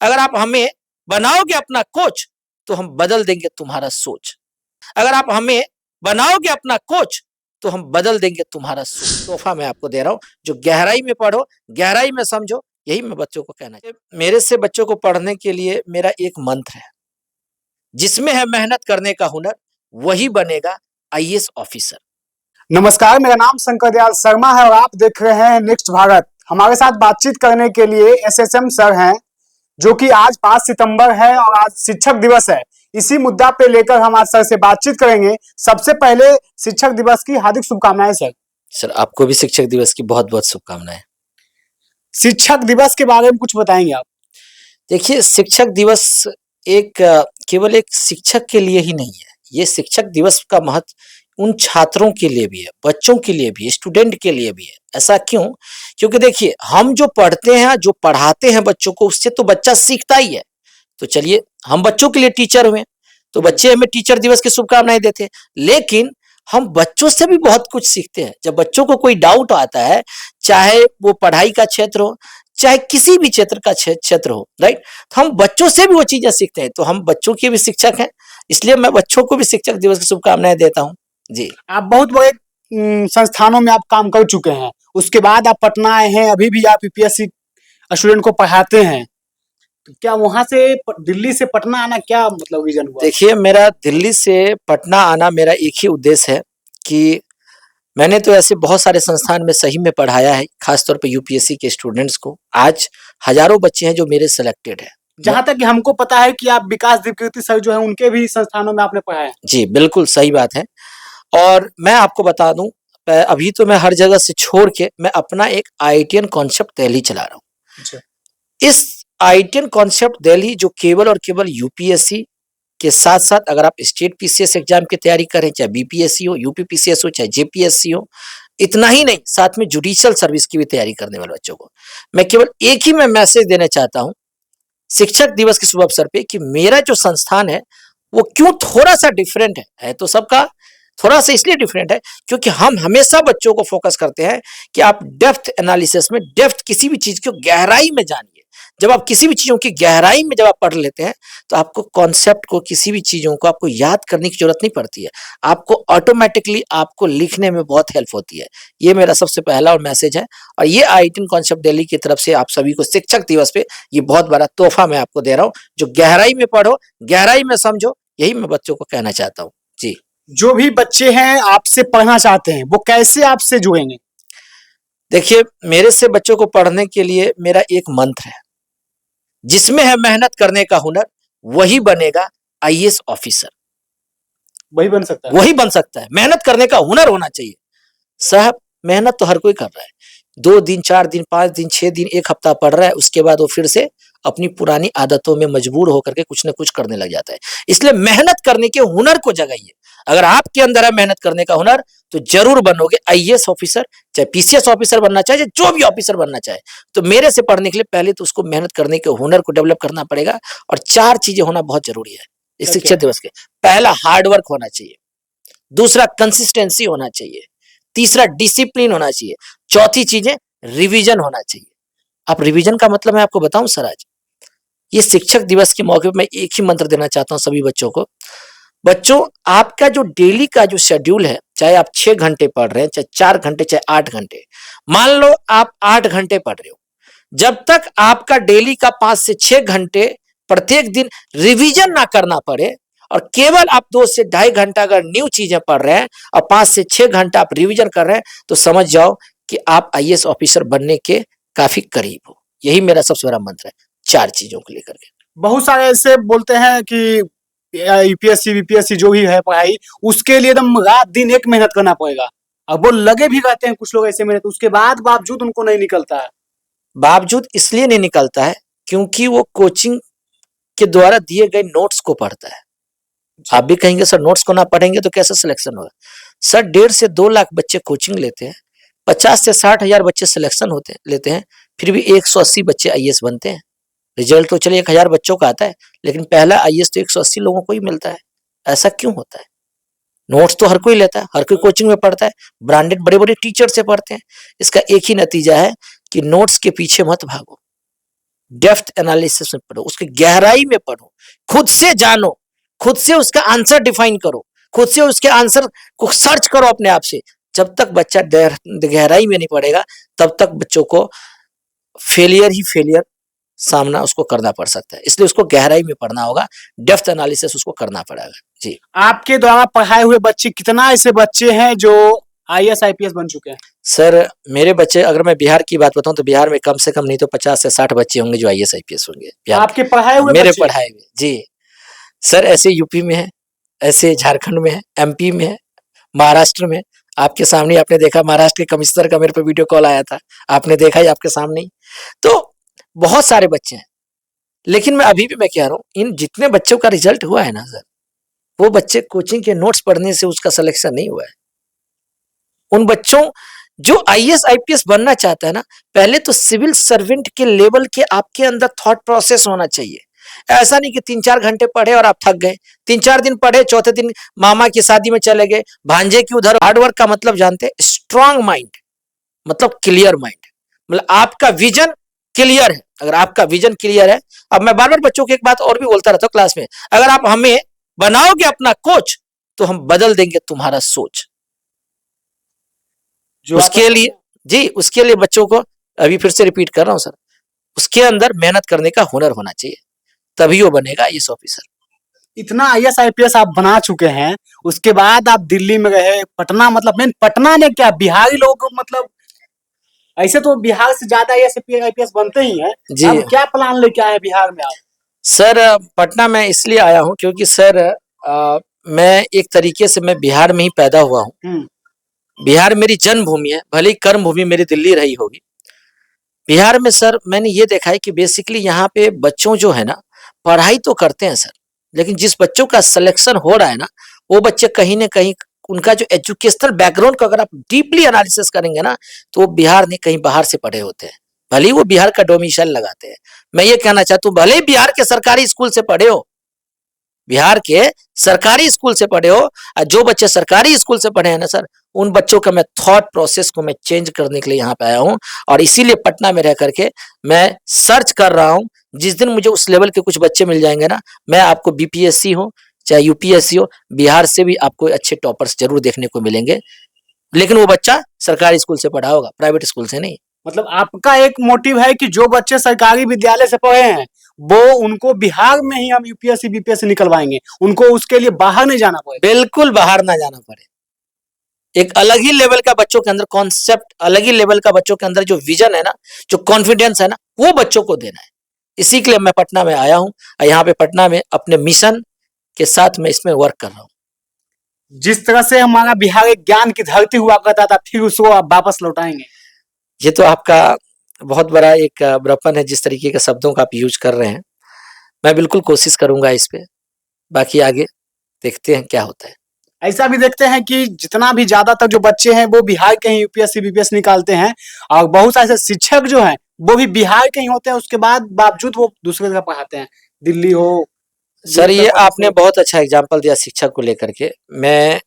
अगर आप हमें बनाओगे अपना कोच तो हम बदल देंगे तुम्हारा सोच। अगर आप हमें बनाओगे अपना कोच तो हम बदल देंगे तुम्हारा सोच। तोहफा मैं आपको दे रहा हूं, जो गहराई में पढ़ो, गहराई में समझो, यही मैं बच्चों को कहना चाहिए। मेरे से बच्चों को पढ़ने के लिए मेरा एक मंत्र है, जिसमें है मेहनत करने का हुनर, वही बनेगा आईएएस ऑफिसर। नमस्कार, मेरा नाम शंकर दयाल शर्मा है और आप देख रहे हैं नेक्स्ट भारत। हमारे साथ बातचीत करने के लिए एसएसएम सर हैं, जो कि आज 5 सितंबर है और आज शिक्षक दिवस है। इसी मुद्दा पे लेकर हम आज सर से बातचीत करेंगे। सबसे पहले शिक्षक दिवस की हार्दिक शुभकामनाएं सर। सर आपको भी शिक्षक दिवस की बहुत बहुत शुभकामनाएं। शिक्षक दिवस के बारे में कुछ बताएंगे आप? देखिए, शिक्षक दिवस केवल एक शिक्षक के लिए ही नहीं है, ये शिक्षक दिवस का महत्व उन छात्रों के लिए भी है, बच्चों के लिए भी, स्टूडेंट के लिए भी है। ऐसा क्यों? क्योंकि देखिए, हम जो पढ़ते हैं, जो पढ़ाते हैं बच्चों को, उससे तो बच्चा सीखता ही है। तो चलिए, हम बच्चों के लिए टीचर हुए, तो बच्चे हमें टीचर दिवस की शुभकामनाएं देते हैं, लेकिन हम बच्चों से भी बहुत कुछ सीखते हैं। जब बच्चों को कोई डाउट आता है, चाहे वो पढ़ाई का क्षेत्र हो, चाहे किसी भी क्षेत्र का क्षेत्र हो, राइट, तो हम बच्चों से भी वो चीजें सीखते हैं। तो हम बच्चों के भी शिक्षक हैं, इसलिए मैं बच्चों को भी शिक्षक दिवस की शुभकामनाएं देता हूँ जी। आप बहुत बड़े संस्थानों में आप काम कर चुके हैं, उसके बाद आप पटना आए हैं, अभी भी आप यूपीएससी स्टूडेंट को पढ़ाते हैं। तो क्या वहां से दिल्ली से पटना आना क्या मतलब रीजन हुआ? देखिए, मेरा दिल्ली से पटना आना मेरा एक ही उद्देश्य है कि मैंने तो ऐसे बहुत सारे संस्थान में सही में पढ़ाया है, खासतौर पे यूपीएससी के स्टूडेंट्स को। आज हजारों बच्चे हैं जो मेरे सेलेक्टेड है। जहां तक कि हमको पता है कि आप विकास दिव्यकीर्ति सर जो है उनके भी संस्थानों में आपने पढ़ाया है। जी बिल्कुल सही बात है। और मैं आपको बता दूं, अभी तो मैं हर जगह से छोड़ के मैं अपना एक आईआईटीएन कॉन्सेप्ट दिल्ली चला रहा हूँ। इस आईआईटीएन कॉन्सेप्ट दिल्ली जो केवल और केवल यूपीएससी के साथ साथ, अगर आप स्टेट पीसीएस एग्जाम की तैयारी करें, चाहे बीपीएससी हो, यूपी पीसीएस हो, चाहे जेपीएससी हो, इतना ही नहीं, साथ में जुडिशियल सर्विस की भी तैयारी करने वाले बच्चों को मैं केवल एक ही मैं मैसेज देना चाहता हूं शिक्षक दिवस के शुभ अवसर पे, कि मेरा जो संस्थान है वो क्यों थोड़ा सा डिफरेंट है तो सबका थोड़ा सा इसलिए डिफरेंट है क्योंकि हम हमेशा बच्चों को फोकस करते हैं कि आप डेप्थ एनालिसिस में, डेप्थ किसी भी चीज को गहराई में जानिए। जब आप किसी भी चीजों की गहराई में जब आप पढ़ लेते हैं तो आपको कॉन्सेप्ट को, किसी भी चीजों को आपको याद करने की जरूरत नहीं पड़ती है, आपको ऑटोमेटिकली आपको लिखने में बहुत हेल्प होती है। ये मेरा सबसे पहला और मैसेज है। और ये आईआईटीएन कॉन्सेप्ट दिल्ली की तरफ से आप सभी को शिक्षक दिवस पे ये बहुत बड़ा तोहफा मैं आपको दे रहा हूँ, जो गहराई में पढ़ो, गहराई में समझो, यही मैं बच्चों को कहना चाहता हूँ जी। जो भी बच्चे हैं आपसे पढ़ना चाहते हैं, वो कैसे आपसे जुड़ेंगे? देखिए, मेरे से बच्चों को पढ़ने के लिए मेरा एक मंत्र है, जिसमें है मेहनत करने का हुनर, वही बनेगा आईएएस ऑफिसर। वही बन सकता है? वही बन सकता है। मेहनत करने का हुनर होना चाहिए साहब। मेहनत तो हर कोई कर रहा है, 2 दिन, 4 दिन, 5 दिन, 6 दिन, 1 हफ्ता पढ़ रहा है, उसके बाद वो फिर से अपनी पुरानी आदतों में मजबूर होकर के कुछ न कुछ करने लग जाता है। इसलिए मेहनत करने के हुनर को जगाइए। अगर आपके अंदर है मेहनत करने का हुनर, तो जरूर बनोगे आईएएस ऑफिसर, चाहे पीसीएस ऑफिसर बनना चाहे, जो भी ऑफिसर बनना चाहे। तो मेरे से पढ़ने के लिए पहले तो उसको मेहनत करने के हुनर को डेवलप करना पड़ेगा। और 4 चीजें होना बहुत जरूरी है इस शिक्षक दिवस के। पहला, हार्डवर्क होना चाहिए। दूसरा, कंसिस्टेंसी होना चाहिए। तीसरा, डिसिप्लिन होना चाहिए। चौथी चीजें, रिवीजन होना चाहिए। अब रिवीजन का मतलब मैं आपको बताऊं सर, आज ये शिक्षक दिवस के मौके पर मैं एक ही मंत्र देना चाहता हूं सभी बच्चों को। बच्चों, आपका जो डेली का जो शेड्यूल है, चाहे आप 6 घंटे पढ़ रहे हैं, चाहे 4 घंटे, चाहे 8 घंटे, मान लो आप 8 घंटे पढ़ रहे हो, जब तक आपका डेली का 5 से 6 घंटे प्रत्येक दिन रिवीजन ना करना पड़े, और केवल आप 2 से ढाई घंटा अगर न्यू चीजें पढ़ रहे हैं और 5 से 6 घंटा आप रिवीजन कर रहे हैं, तो समझ जाओ कि आप आईएएस ऑफिसर बनने के काफी करीब हो। यही मेरा सबसे बड़ा मंत्र है, 4 चीजों को लेकर के। बहुत सारे ऐसे बोलते हैं कि यूपीएससी बीपीएससी जो भी है पढ़ाई, उसके लिए एकदम रात दिन एक मेहनत करना पड़ेगा। अब वो लगे भी रहते हैं कुछ लोग ऐसे मेहनत, उसके बाद बावजूद उनको नहीं निकलता है। बावजूद इसलिए नहीं निकलता है क्योंकि वो कोचिंग के द्वारा दिए गए नोट्स को पढ़ता है। आप भी कहेंगे सर नोट्स को ना पढ़ेंगे तो कैसे सिलेक्शन होगा? सर 1.5 से 2 लाख बच्चे कोचिंग लेते हैं, 50 से 60 हजार बच्चे सिलेक्शन लेते हैं, फिर भी 180 बच्चे आईएएस बनते हैं। रिजल्ट तो चलिए 1000 बच्चों का आता है, लेकिन पहला आईएएस तो 180 लोगों को ही मिलता है। ऐसा क्यों होता है? नोट्स तो हर कोई लेता है, हर कोई कोचिंग में पढ़ता है, ब्रांडेड बड़े बड़े टीचर से पढ़ते हैं। इसका एक ही नतीजा है कि नोट्स के पीछे मत भागो, डेप्थ एनालिसिस में पढ़ो, उसकी गहराई में पढ़ो, खुद से जानो, खुद से उसका आंसर डिफाइन करो, खुद से उसके आंसर को सर्च करो अपने आप से। जब तक बच्चा गहराई में नहीं पड़ेगा तब तक बच्चों को फेलियर ही फेलियर सामना उसको करना पड़ सकता है। इसलिए उसको गहराई में पढ़ना होगा, डेप्थ एनालिसिस उसको करना पड़ेगा। जी, आपके द्वारा पढ़ाए हुए बच्चे, कितना ऐसे बच्चे हैं जो IAS IPS बन चुके हैं? सर मेरे बच्चे, अगर मैं बिहार की बात बताऊं तो बिहार में कम से कम नहीं तो 50 से 60 बच्चे होंगे जो IAS IPS होंगे बिहार आपके पढ़ाए हुए मेरे बच्चे? पढ़ाए हुए। जी सर, ऐसे यूपी में है, ऐसे झारखंड में है, MP में है, महाराष्ट्र में। आपके सामने आपने देखा महाराष्ट्र के कमिश्नर का मेरे पे वीडियो कॉल आया था, आपने देखा ही आपके सामने ही। तो बहुत सारे बच्चे हैं, लेकिन मैं अभी भी मैं कह रहा हूँ, इन जितने बच्चों का रिजल्ट हुआ है ना सर, वो बच्चे कोचिंग के नोट्स पढ़ने से उसका सिलेक्शन नहीं हुआ है। उन बच्चों जो IAS IPS बनना चाहता है ना, पहले तो सिविल सर्वेंट के लेवल के आपके अंदर थॉट प्रोसेस होना चाहिए। ऐसा नहीं कि 3-4 घंटे पढ़े और आप थक गए, 3-4 दिन पढ़े, चौथे दिन मामा की शादी में चले गए, भांजे की उधर। हार्डवर्क का मतलब जानते हैं? स्ट्रांग माइंड, मतलब क्लियर माइंड, मतलब आपका विजन क्लियर है। अगर आपका विजन क्लियर है, अब मैं बार बार बच्चों की एक बात और भी बोलता रहता हूँ क्लास में, अगर आप हमें बनाओगे अपना कोच तो हम बदल देंगे तुम्हारा सोच। उसके लिए जी, उसके लिए बच्चों को, अभी फिर से रिपीट कर रहा हूं सर, उसके अंदर मेहनत करने का हुनर होना चाहिए, तभी वो बनेगा IAS ऑफिसर। इतना IAS IPS आप बना चुके हैं, उसके बाद आप दिल्ली में रहे, पटना, मतलब मेन पटना ने क्या, बिहारी लोग, मतलब ऐसे तो बिहार से ज्यादा IAS IPS बनते ही हैं। जी अब क्या प्लान लेके आए बिहार में आप? सर, पटना में इसलिए आया हूं क्योंकि सर मैं एक तरीके से मैं बिहार में ही पैदा हुआ हूं। बिहार मेरी जन्मभूमि है, भले ही कर्म भूमि मेरी दिल्ली रही होगी। बिहार में सर मैंने ये देखा है कि बेसिकली यहाँ पे बच्चों जो है ना, पढ़ाई तो करते हैं सर, लेकिन जिस बच्चों का सिलेक्शन हो रहा है ना, वो बच्चे कहीं ना कहीं उनका जो एजुकेशनल बैकग्राउंड को अगर आप डीपली एनालिसिस करेंगे ना, तो वो बिहार नहीं कहीं बाहर से पढ़े होते हैं, भले ही वो बिहार का डोमिसाइल लगाते हैं। मैं ये कहना चाहता हूँ, भले ही बिहार के सरकारी स्कूल से पढ़े हो, बिहार के सरकारी स्कूल से पढ़े हो, जो बच्चे सरकारी स्कूल से पढ़े हैं ना सर, उन बच्चों का मैं थॉट प्रोसेस को मैं चेंज करने के लिए यहाँ पे आया हूँ। और इसीलिए पटना में रह करके मैं सर्च कर रहा हूँ। जिस दिन मुझे उस लेवल के कुछ बच्चे मिल जाएंगे ना, मैं आपको BPSC हो चाहे UPSC हो, बिहार से भी आपको अच्छे टॉपर्स जरूर देखने को मिलेंगे, लेकिन वो बच्चा सरकारी स्कूल से पढ़ा होगा, प्राइवेट स्कूल से नहीं। मतलब आपका एक मोटिव है कि जो बच्चे सरकारी विद्यालय से पढ़े हैं, वो उनको बिहार में ही हम UPSC BPSC निकलवाएंगे, उनको उसके लिए बाहर नहीं जाना पड़ेगा। बिल्कुल बाहर ना जाना पड़े। एक अलग ही लेवल का बच्चों के अंदर कॉन्सेप्ट, अलग ही लेवल का बच्चों के अंदर जो विजन है ना, जो कॉन्फिडेंस है ना, वो बच्चों को देना है। इसी के लिए मैं पटना में आया हूँ, यहाँ पे पटना में अपने मिशन के साथ मैं इसमें वर्क कर रहा हूँ। जिस तरह से हमारा बिहार एक ज्ञान की धरती हुआ करता था, फिर उसको आप वापस लौटाएंगे? ये तो आपका बहुत बड़ा एक बड़प्पन है, जिस तरीके के शब्दों का आप यूज कर रहे हैं। मैं बिल्कुल कोशिश करूंगा इस पे, बाकी आगे देखते हैं क्या होता है। ऐसा भी देखते हैं कि जितना भी ज्यादातर जो बच्चे हैं वो बिहार के ही UPSC BPSC निकालते हैं, और बहुत सारे शिक्षक जो हैं वो भी बिहार के ही होते हैं, उसके बाद बावजूद वो दूसरे जगह पढ़ाते हैं, दिल्ली हो। सर ये आपने बहुत अच्छा एग्जाम्पल दिया शिक्षक को लेकर के। मैं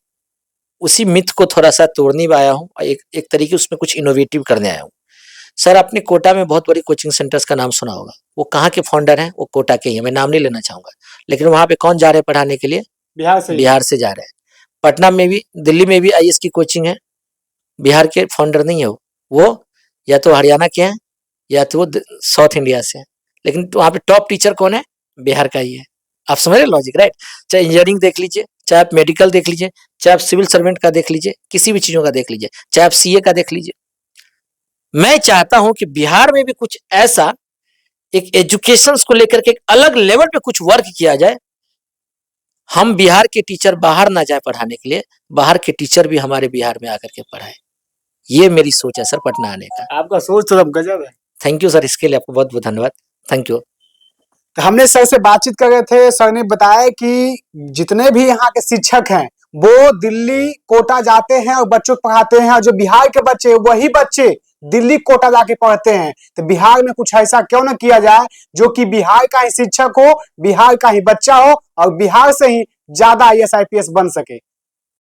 उसी मिथ को थोड़ा सा तोड़ने भी आया हूँ, एक तरीके उसमें कुछ इनोवेटिव करने आया हूँ। सर आपने कोटा में बहुत बड़ी कोचिंग सेंटर्स का नाम सुना होगा, वो कहाँ के फाउंडर हैं? वो कोटा के ही हैं, मैं नाम नहीं लेना चाहूंगा, लेकिन वहाँ पे कौन जा रहे हैं पढ़ाने के लिए? बिहार से जा रहे हैं। पटना में भी, दिल्ली में भी IAS की कोचिंग है, बिहार के फाउंडर नहीं है वो या तो हरियाणा के हैं या तो वो साउथ इंडिया से है, लेकिन वहाँ पे टॉप टीचर कौन है? बिहार का ही है। आप समझ रहे लॉजिक, राइट? चाहे इंजीनियरिंग देख लीजिए, चाहे आप मेडिकल देख लीजिए, चाहे आप सिविल सर्वेंट का देख लीजिए, किसी भी चीजों का देख लीजिए, चाहे आप CA का देख लीजिए। मैं चाहता हूं कि बिहार में भी कुछ ऐसा एक एजुकेशन को लेकर के एक अलग लेवल पे कुछ वर्क किया जाए। हम बिहार के टीचर बाहर ना जाए पढ़ाने के लिए, बाहर के टीचर भी हमारे बिहार में आकर के पढ़ाए। ये मेरी सोच है सर पटना आने का। आपका सोच तो गजब है। थैंक यू सर, इसके लिए आपको बहुत बहुत धन्यवाद। Thank you. तो हमने सर से बातचीत कर रहे थे, सर ने बताया कि जितने भी यहाँ के शिक्षक हैं वो दिल्ली कोटा जाते हैं और बच्चों को पढ़ाते हैं, और जो बिहार के बच्चे, वही बच्चे दिल्ली कोटा जाके पढ़ते हैं। तो बिहार में कुछ ऐसा क्यों न किया जाए जो कि बिहार का ही शिक्षक हो, बिहार का ही बच्चा हो, और बिहार से ही ज्यादा IAS IPS बन सके।